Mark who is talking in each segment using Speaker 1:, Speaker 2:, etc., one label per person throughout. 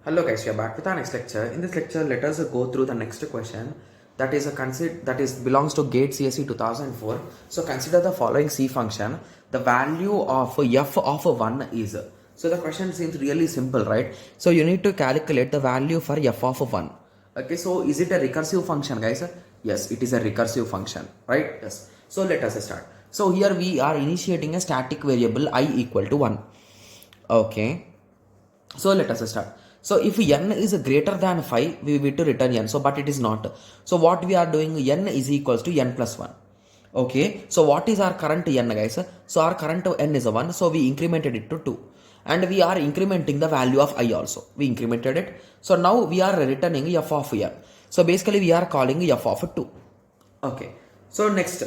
Speaker 1: Hello guys, we are back with our next lecture. In this lecture, let us go through the next question that is belongs to GATE CSE 2004. So consider the following C function. The value of f of 1 is. So the question seems really simple, right? So you need to calculate the value for f of 1. Okay, so is it a recursive function, guys? Yes, it is a recursive function, right? Yes. So let us start. So here we are initiating a static variable I equal to 1. Okay. So let us start. So if n is greater than 5, we need to return n. So but it is not. So what we are doing, n is equals to n plus 1. Okay. So what is our current n, guys? So our current n is 1. So we incremented it to 2. And we are incrementing the value of I also. We incremented it. So now we are returning f of n. So basically we are calling f of 2. Okay. So next.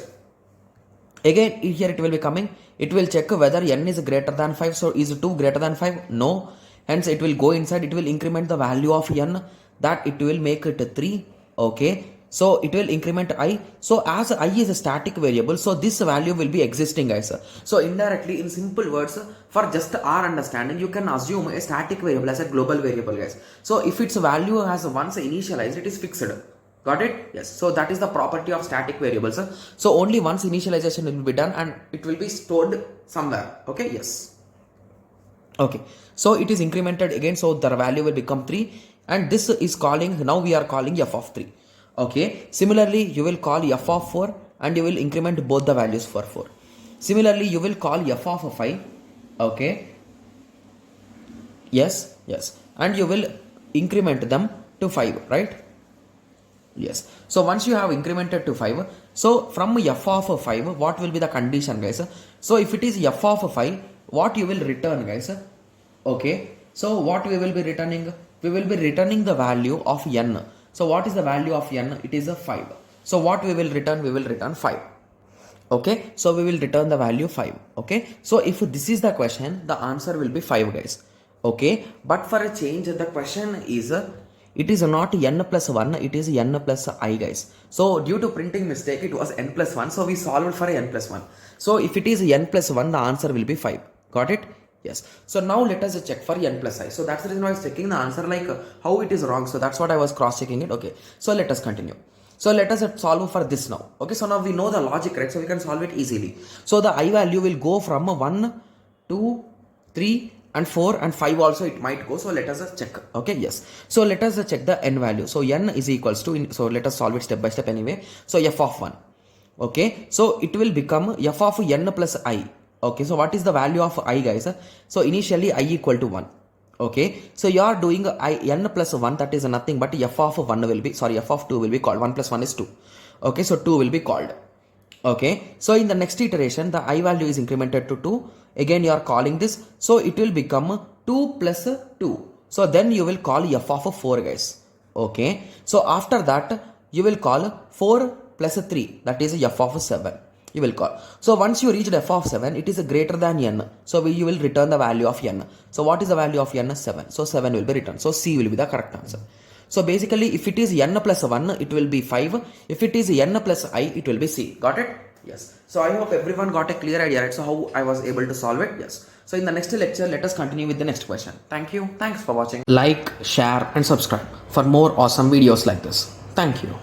Speaker 1: Again here it will be coming. It will check whether n is greater than 5. So is 2 greater than 5? No. Hence it will go inside, it will increment the value of n, that it will make it 3. Okay. So it will increment I. So as I is a static variable, so this value will be existing, guys. So indirectly, in simple words, for just our understanding, you can assume a static variable as a global variable, guys. So if its value has once initialized, it is fixed. Got it? Yes. So that is the property of static variables. So only once initialization will be done and it will be stored somewhere. Okay. Yes. Okay, so it is incremented again, so the value will become 3, and this is calling, now we are calling f of 3. Okay, similarly you will call f of 4 and you will increment both the values for 4. Similarly you will call f of 5. Okay, yes, and you will increment them to 5, right? Yes. So once you have incremented to 5, so from f of 5, what will be the condition, guys? So if it is f of 5, what you will return, guys? Okay. So what we will be returning? We will be returning the value of n. So what is the value of n? It is a 5. So what we will return? We will return 5. Okay. So we will return the value 5. Okay. So if this is the question, the answer will be 5, guys. Okay. But for a change, the question is, it is not n plus 1, it is n plus I, guys. So due to printing mistake, it was n plus 1. So we solved for n plus 1. So if it is n plus 1, the answer will be 5. Got it? Yes. So now let us check for n plus I. So that's the reason why I was checking the answer, like how it is wrong. So that's what I was cross checking it. Okay. So let us continue. So let us solve for this now. Okay. So now we know the logic, right? So we can solve it easily. So the I value will go from 1, 2, 3 and 4 and 5 also it might go. So let us check. Okay. Yes. So let us check the n value. So n is equals to, so let us solve it step by step anyway. So f of 1. Okay. So it will become f of n plus I. Okay, so what is the value of I, guys? So initially I equal to 1. Okay, so you are doing n plus 1, that is nothing but f of 1 will be, sorry, f of 2 will be called. 1 plus 1 is 2. Okay, so 2 will be called. Okay, so in the next iteration, the I value is incremented to 2. Again, you are calling this. So it will become 2 plus 2. So then you will call f of 4, guys. Okay, so after that, you will call 4 plus 3, that is f of 7. You will call. So once you reach f of 7, it is greater than n. So you will return the value of n. So what is the value of n? 7. So 7 will be returned. So C will be the correct answer. So basically, if it is n plus 1, it will be 5. If it is n plus I, it will be C. Got it? Yes. So I hope everyone got a clear idea, right? So how I was able to solve it? Yes. So in the next lecture, let us continue with the next question. Thank you. Thanks for watching. Like, share and subscribe for more awesome videos like this. Thank you.